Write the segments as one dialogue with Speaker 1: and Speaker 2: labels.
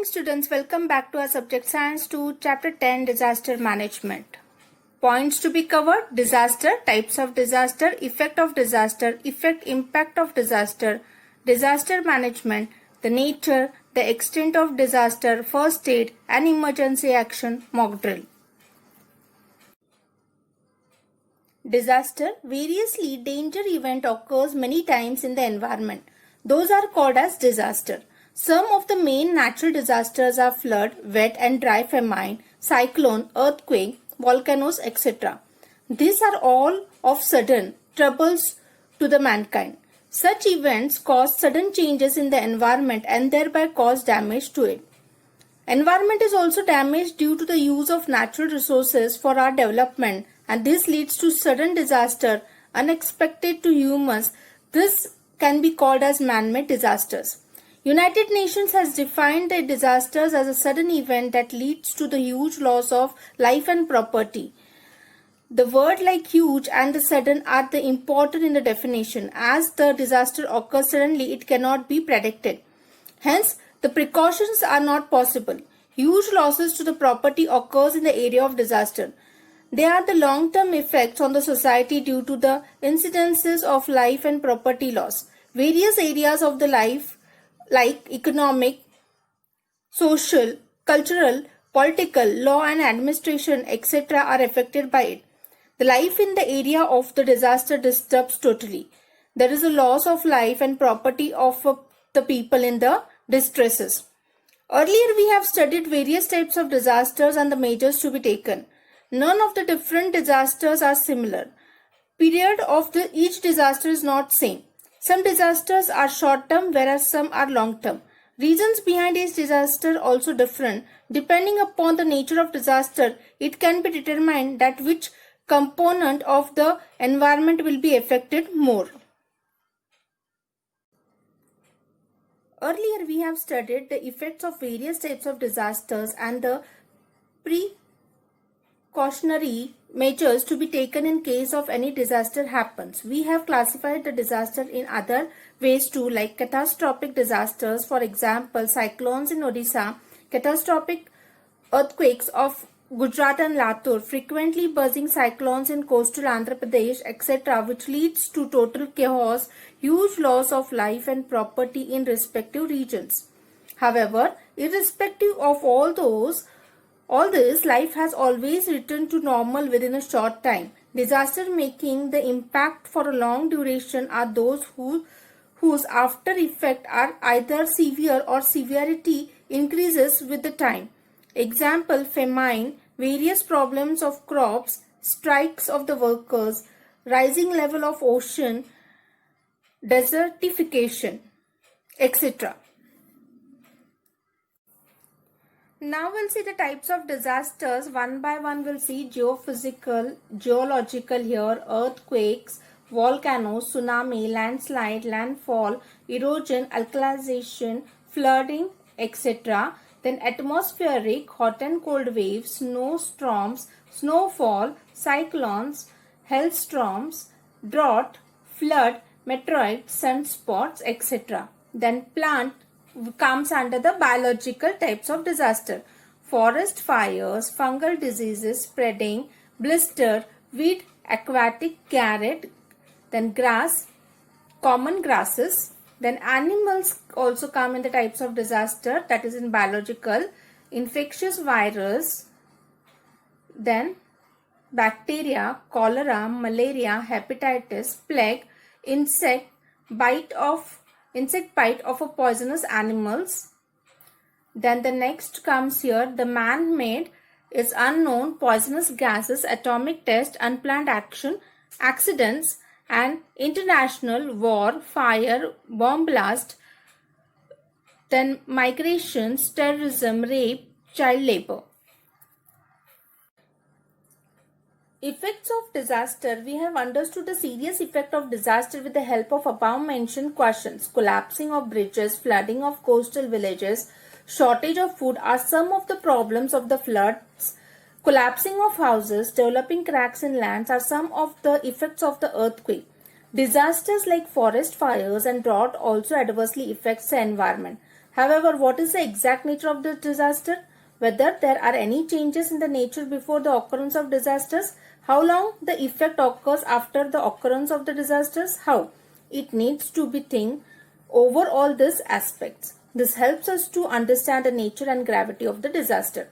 Speaker 1: morning students, welcome back to our subject Science 2 chapter 10 Disaster Management. Points to be covered: disaster, types of disaster, effect impact of disaster, disaster management, the nature, the extent of disaster, first aid and emergency action, mock drill. Disaster: variously danger event occurs many times in the environment. Those are called as disaster. Some of the main natural disasters are flood, wet and dry famine, cyclone, earthquake, volcanoes, etc. These are all of sudden troubles to the mankind. Such events cause sudden changes in the environment and thereby cause damage to it. Environment is also damaged due to the use of natural resources for our development, and this leads to sudden disaster unexpected to humans. This can be called as man-made disasters. United Nations has defined the disasters as a sudden event that leads to the huge loss of life and property. The word like huge and the sudden are the important in the definition. As the disaster occurs suddenly, it cannot be predicted. Hence, the precautions are not possible. Huge losses to the property occurs in the area of disaster. They are the long-term effects on the society due to the incidences of life and property loss. Various areas of the life like economic, social, cultural, political, law and administration, etc. are affected by it. The life in the area of the disaster disturbs totally. There is a loss of life and property of the people in the distresses. Earlier we have studied various types of disasters and the measures to be taken. None of the different disasters are similar. Period of each disaster is not same. Some disasters are short term whereas some are long term. Reasons behind each disaster also different. Depending upon the nature of disaster, it can be determined that which component of the environment will be affected more. Earlier we have studied the effects of various types of disasters and the precautionary measures to be taken in case of any disaster happens. We have classified the disaster in other ways too, like catastrophic disasters, for example cyclones in Odisha, catastrophic earthquakes of Gujarat and Latur, frequently buzzing cyclones in coastal Andhra Pradesh, etc., which leads to total chaos, huge loss of life and property in respective regions. However, irrespective of all this, life has always returned to normal within a short time. Disaster making the impact for a long duration are those whose after effect are either severe or severity increases with the time. Example: famine, various problems of crops, strikes of the workers, rising level of ocean, desertification, etc. Now we'll see the types of disasters. One by one we'll see geophysical, geological here, earthquakes, volcanoes, tsunami, landslide, landfall, erosion, alkalization, flooding, etc. Then atmospheric, hot and cold waves, snowstorms, snowfall, cyclones, hailstorms, drought, flood, meteorite, sunspots, etc. Then plant comes under the biological types of disaster. Forest fires, fungal diseases spreading, blister, weed, aquatic, carrot, then grass, common grasses. Then animals also come in the types of disaster, that is in biological, infectious virus, then bacteria, cholera, malaria, hepatitis, plague, insect bite of a poisonous animals. Then the next comes here, the man-made is unknown, poisonous gases, atomic test, unplanned action, accidents, and international war, fire, bomb blast, then migrations, terrorism, rape, child labor. Effects of disaster. We have understood the serious effect of disaster with the help of above mentioned questions. Collapsing of bridges, flooding of coastal villages, shortage of food are some of the problems of the floods. Collapsing of houses, developing cracks in lands are some of the effects of the earthquake. Disasters like forest fires and drought also adversely affects the environment. However, what is the exact nature of the disaster? Whether there are any changes in the nature before the occurrence of disasters? How long the effect occurs after the occurrence of the disasters? How? It needs to be think over all these aspects. This helps us to understand the nature and gravity of the disaster.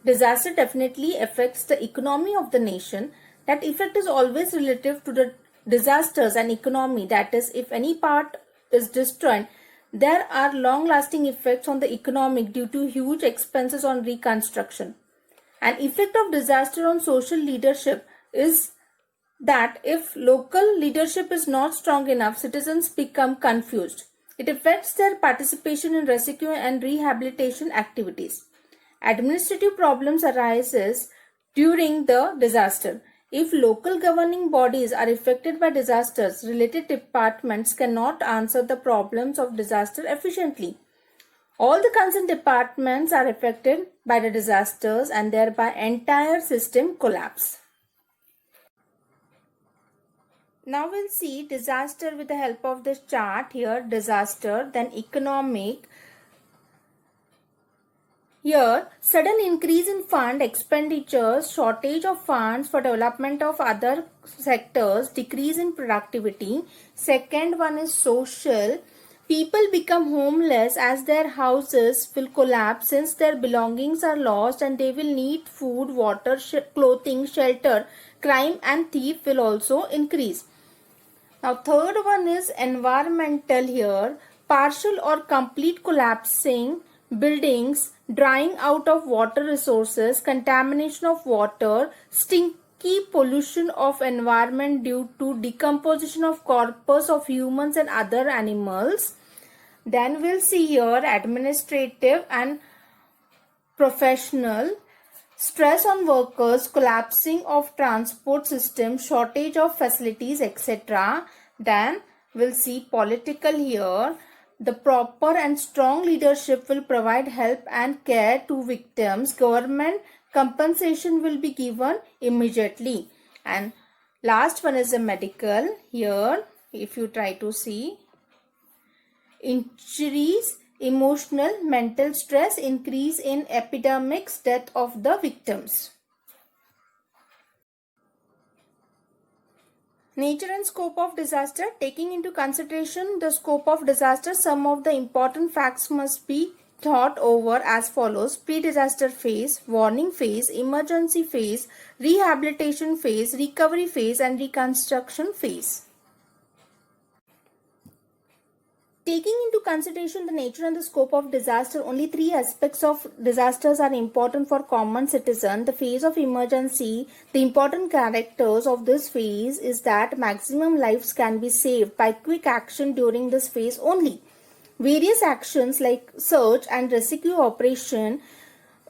Speaker 1: Disaster definitely affects the economy of the nation. That effect is always relative to the disasters and economy. That is, if any part is destroyed, there are long-lasting effects on the economic due to huge expenses on reconstruction. An effect of disaster on social leadership is that if local leadership is not strong enough, citizens become confused. It affects their participation in rescue and rehabilitation activities. Administrative problems arises during the disaster. If local governing bodies are affected by disasters, related departments cannot answer the problems of disaster efficiently. All the concerned departments are affected by the disasters and thereby entire system collapse. Now we'll see disaster with the help of this chart here. Disaster, then economic. Here, sudden increase in fund expenditures, shortage of funds for development of other sectors, decrease in productivity. Second one is social. People become homeless as their houses will collapse since their belongings are lost and they will need food, water, clothing, shelter. Crime and thief will also increase. Now third one is environmental here. Partial or complete collapsing buildings, drying out of water resources, contamination of water, stinky pollution of environment due to decomposition of corpus of humans and other animals. Then we'll see here administrative and professional. Stress on workers, collapsing of transport system, shortage of facilities, etc. Then we'll see political here. The proper and strong leadership will provide help and care to victims. Government compensation will be given immediately. And last one is the medical. Here, if you try to see, injuries, emotional, mental stress, increase in epidemics, death of the victims. Nature and scope of disaster. Taking into consideration the scope of disaster, some of the important facts must be thought over as follows. Pre-disaster phase, warning phase, emergency phase, rehabilitation phase, recovery phase and reconstruction phase. Taking into consideration the nature and the scope of disaster, only three aspects of disasters are important for common citizen. The phase of emergency, the important characters of this phase is that maximum lives can be saved by quick action during this phase only. Various actions like search and rescue operation,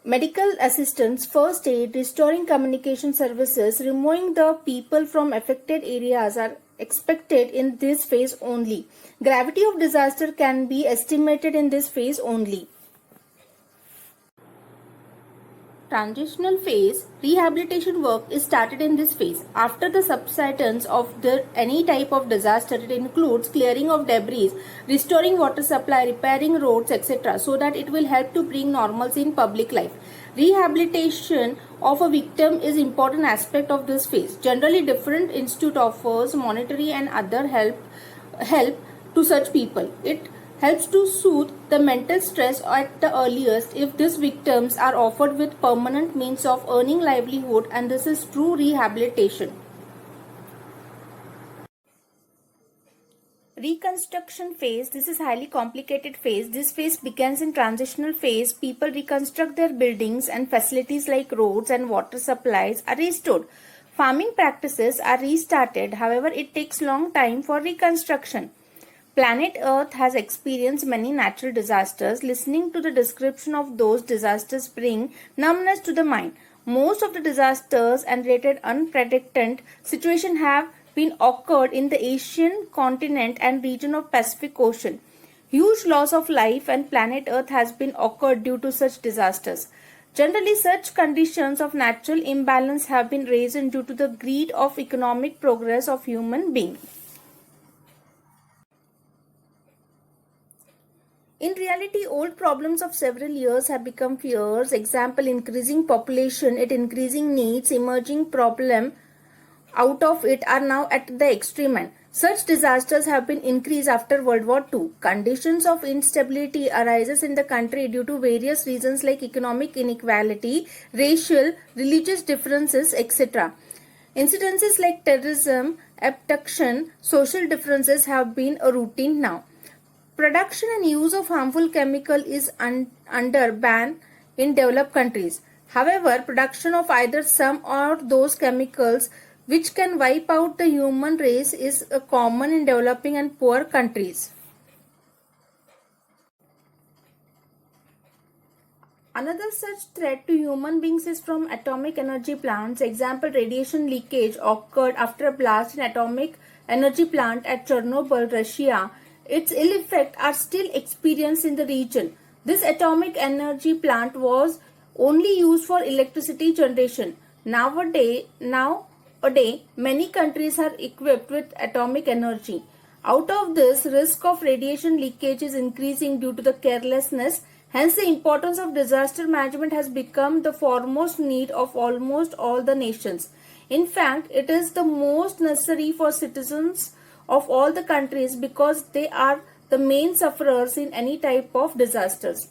Speaker 1: medical assistance, first aid, restoring communication services, removing the people from affected areas are expected in this phase only. Gravity of disaster can be estimated in this phase only. Transitional phase, rehabilitation work is started in this phase. After the subsidence of any type of disaster, it includes clearing of debris, restoring water supply, repairing roads, etc. so that it will help to bring normalcy in public life. Rehabilitation of a victim is important aspect of this phase. Generally, different institute offers monetary and other help to such people. It helps to soothe the mental stress at the earliest if these victims are offered with permanent means of earning livelihood, and this is true rehabilitation. Reconstruction phase, this is highly complicated phase. This phase begins in transitional phase. People reconstruct their buildings and facilities like roads and water supplies are restored. Farming practices are restarted. However, it takes long time for reconstruction. Planet Earth has experienced many natural disasters. Listening to the description of those disasters bring numbness to the mind. Most of the disasters and related unpredicted situations have been occurred in the Asian continent and region of Pacific Ocean. Huge loss of life and planet Earth has been occurred due to such disasters. Generally, such conditions of natural imbalance have been raised due to the greed of economic progress of human beings. In reality, old problems of several years have become fears. Example, increasing population, it increasing needs, emerging problem out of it are now at the extreme end. Such disasters have been increased after World War II. Conditions of instability arises in the country due to various reasons like economic inequality, racial, religious differences, etc. Incidences like terrorism, abduction, social differences have been a routine now. Production and use of harmful chemical is under ban in developed countries. However, production of either some or those chemicals which can wipe out the human race is common in developing and poor countries. Another such threat to human beings is from atomic energy plants. Example, radiation leakage occurred after a blast in atomic energy plant at Chernobyl, Russia. Its ill effects are still experienced in the region. This atomic energy plant was only used for electricity generation. Nowadays, many countries are equipped with atomic energy. Out of this, risk of radiation leakage is increasing due to the carelessness. Hence, the importance of disaster management has become the foremost need of almost all the nations. In fact, it is the most necessary for citizens of all the countries because they are the main sufferers in any type of disasters.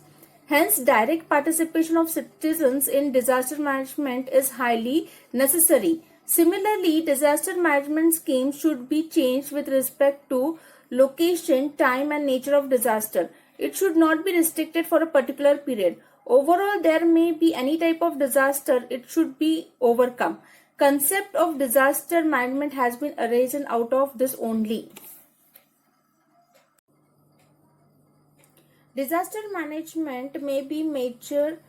Speaker 1: Hence, direct participation of citizens in disaster management is highly necessary. Similarly, disaster management schemes should be changed with respect to location, time and nature of disaster. It should not be restricted for a particular period. Overall, there may be any type of disaster, it should be overcome. Concept of disaster management has been arisen out of this only. Disaster management may be major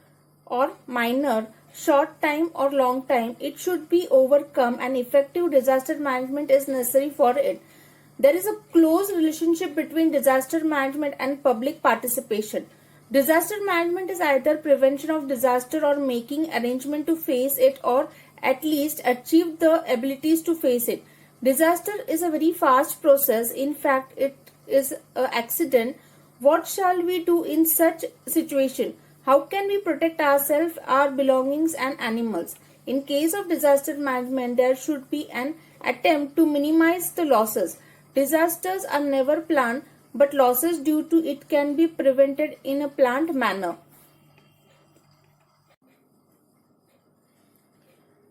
Speaker 1: or minor, short time or long time. It should be overcome and effective disaster management is necessary for it. There is a close relationship between disaster management and public participation. Disaster management is either prevention of disaster or making arrangement to face it or at least achieve the abilities to face it. Disaster is a very fast process. In fact, it is an accident. What shall we do in such situation? How can we protect ourselves, our belongings and animals? In case of disaster management, there should be an attempt to minimize the losses. Disasters are never planned, but losses due to it can be prevented in a planned manner.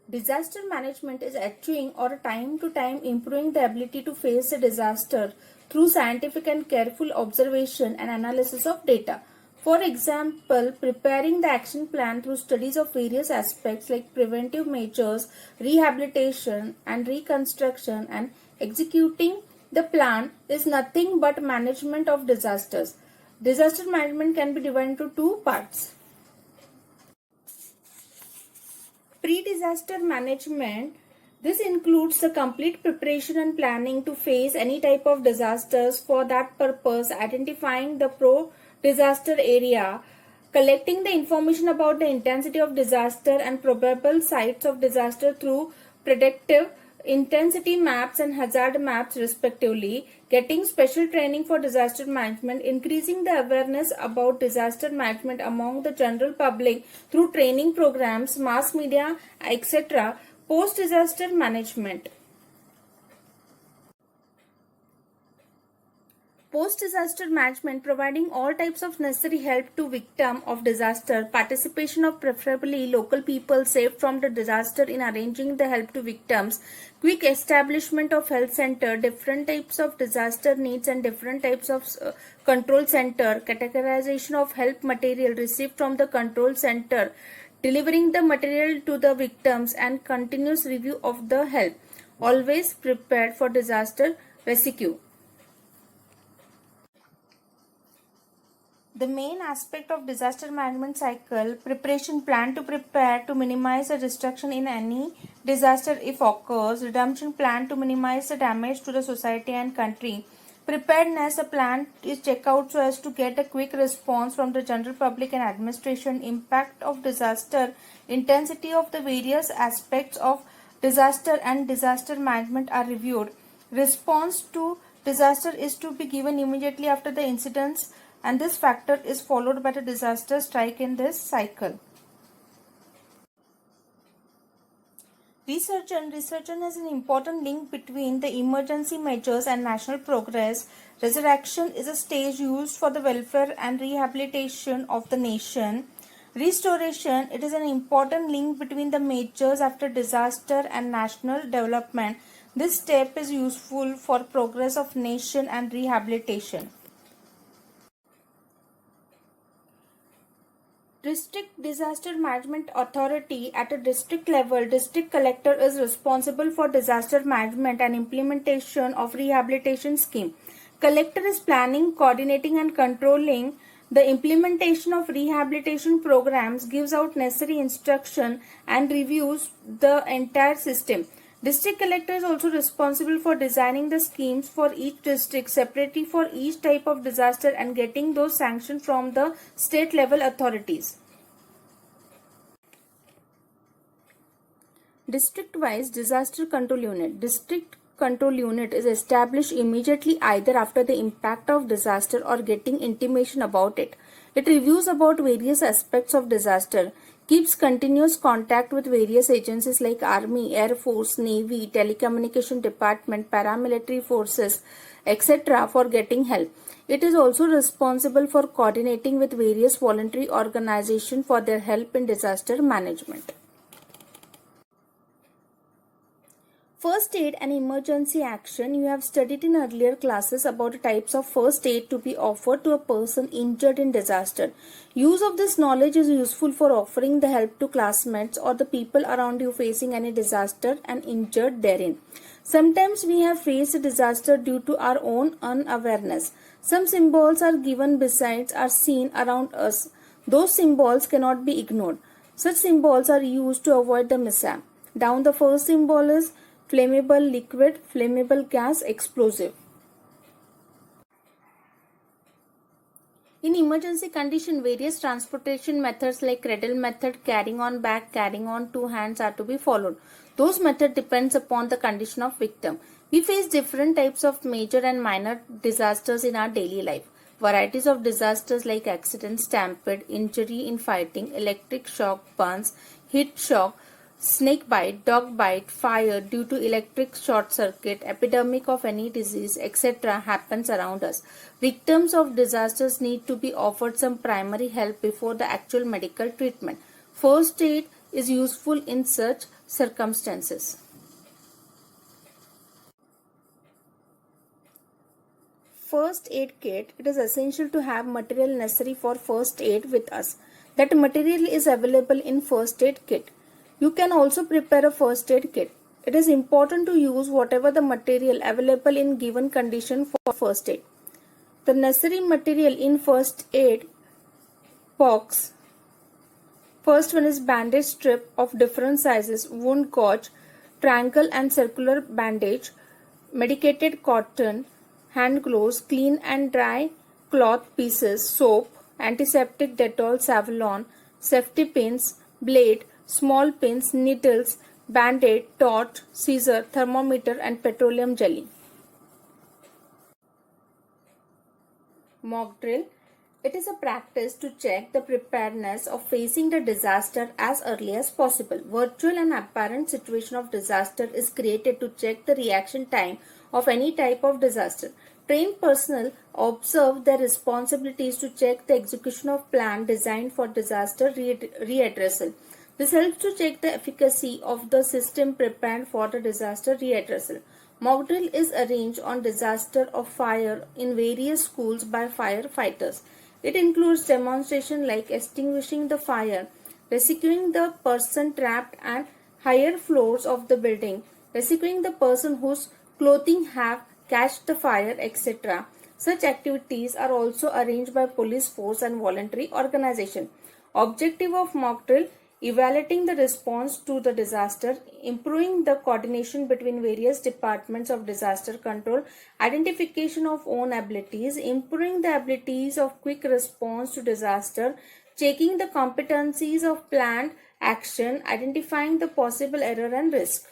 Speaker 1: Disaster management is achieving or time to time improving the ability to face a disaster through scientific and careful observation and analysis of data. For example, preparing the action plan through studies of various aspects like preventive measures, rehabilitation and reconstruction, and executing the plan is nothing but management of disasters. Disaster management can be divided into two parts. Pre-disaster management. This includes the complete preparation and planning to face any type of disasters. For that purpose, identifying the pro-disaster area, collecting the information about the intensity of disaster and probable sites of disaster through predictive intensity maps and hazard maps respectively, getting special training for disaster management, increasing the awareness about disaster management among the general public through training programs, mass media, etc. Post-disaster management. Post-disaster management, providing all types of necessary help to victim of disaster, participation of preferably local people saved from the disaster in arranging the help to victims, quick establishment of health center, different types of disaster needs and different types of control center, categorization of help material received from the control center, delivering the material to the victims and continuous review of the help, always prepared for disaster rescue. The main aspect of disaster management cycle, preparation, plan to prepare to minimize the destruction in any disaster if occurs, redemption plan to minimize the damage to the society and country, preparedness, a plan is checked out so as to get a quick response from the general public and administration, impact of disaster, intensity of the various aspects of disaster and disaster management are reviewed. Response to disaster is to be given immediately after the incidents and this factor is followed by the disaster strike in this cycle. Research has an important link between the emergency measures and national progress. Resurrection is a stage used for the welfare and rehabilitation of the nation. Restoration, it is an important link between the measures after disaster and national development. This step is useful for progress of nation and rehabilitation. District Disaster Management Authority. At a district level, district collector is responsible for disaster management and implementation of rehabilitation scheme. Collector is planning, coordinating and controlling the implementation of rehabilitation programs, gives out necessary instruction and reviews the entire system. District collector is also responsible for designing the schemes for each district separately for each type of disaster and getting those sanctioned from the state level authorities. District-wise disaster control unit. District control unit is established immediately either after the impact of disaster or getting intimation about it. It reviews about various aspects of disaster, keeps continuous contact with various agencies like Army, Air Force, Navy, Telecommunication Department, paramilitary forces, etc. for getting help. It is also responsible for coordinating with various voluntary organizations for their help in disaster management. First aid and emergency action. You have studied in earlier classes about the types of first aid to be offered to a person injured in disaster. Use of this knowledge is useful for offering the help to classmates or the people around you facing any disaster and injured therein. Sometimes we have faced a disaster due to our own unawareness. Some symbols are given besides are seen around us. Those symbols cannot be ignored. Such symbols are used to avoid the mishap. Down the first symbol is flammable liquid, flammable gas, explosive. In emergency condition, various transportation methods like cradle method, carrying on back, carrying on two hands are to be followed. Those method depends upon the condition of victim. We face different types of major and minor disasters in our daily life. Varieties of disasters like accident, stampede, injury in fighting, electric shock, burns, heat shock, snake bite, dog bite, fire due to electric short circuit, epidemic of any disease, etc. happens around us. Victims of disasters need to be offered some primary help before the actual medical treatment. First aid is useful in such circumstances. First aid kit. It is essential to have material necessary for first aid with us. That material is available in first aid kit. You can also prepare a first aid kit. It is important to use whatever the material available in given condition for first aid. The necessary material in first aid box. First one is bandage strip of different sizes, wound gauze, triangle and circular bandage, medicated cotton, hand gloves, clean and dry cloth pieces, soap, antiseptic Dettol, Savlon, safety pins, blade, small pins, needles, band-aid, torch, scissor, thermometer and petroleum jelly. Mock drill. It is a practice to check the preparedness of facing the disaster as early as possible. Virtual and apparent situation of disaster is created to check the reaction time of any type of disaster. Trained personnel observe their responsibilities to check the execution of plan designed for disaster readdressal. This helps to check the efficacy of the system prepared for the disaster readdressal. Mock drill is arranged on disaster of fire in various schools by firefighters. It includes demonstration like extinguishing the fire, rescuing the person trapped at higher floors of the building, rescuing the person whose clothing have catched the fire, etc. Such activities are also arranged by police force and voluntary organization. Objective of mock drill: evaluating the response to the disaster, improving the coordination between various departments of disaster control, identification of own abilities, improving the abilities of quick response to disaster, checking the competencies of planned action, identifying the possible error and risk.